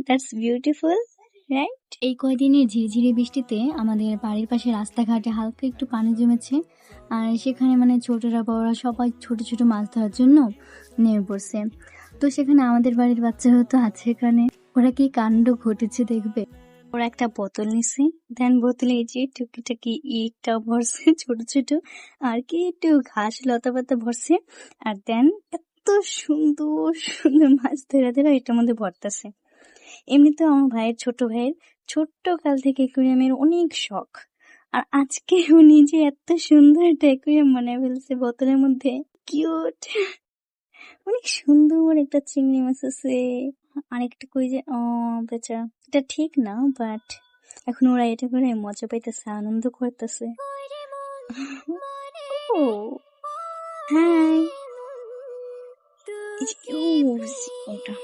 That's beautiful, right? এই কয়দিনের ঝিরিঝিরি বৃষ্টিতে আমাদের বাড়ির পাশে রাস্তাঘাটে হালকা একটু পানি জমেছে, আর সেখানে মানে ছোটরা বড়রা সবাই ছোট ছোট মাছ ধরার জন্য নেমে পড়ছে। তো সেখানে আমাদের বাড়ির বাচ্চারাও তো আছে এখানে, ওরা কি কাণ্ড ঘটেছে দেখবে। ওরা একটা বোতল নিছে, দেন বোতলে এই যে টুকিটাকি ইটটা ভরছে ছোট ছোট, আর কি একটু ঘাস লতা পাতা ভরছে, আর দেন এত সুন্দর সুন্দর মাছ ধরে ধরে এটার মধ্যে ভরতেছে। এমনিতেও আমার ছোট ভাইয়ের ছোট্ট কাল থেকে অ্যাকুয়ারিয়ামের অনেক শখ, আর আজকে ও নিজে এত সুন্দর একটা অ্যাকুয়ারিয়াম বানায় ফেলছে বোতলের মধ্যে। কিউট, অনেক সুন্দর একটা চিংড়ি মাছ আছে। আরেকটা কই যে বেচারা, এটা ঠিক না, বাট এখন ওরা এটা করে মজা পাইতেছে, আনন্দ করতেছে। ও হাই, ওটা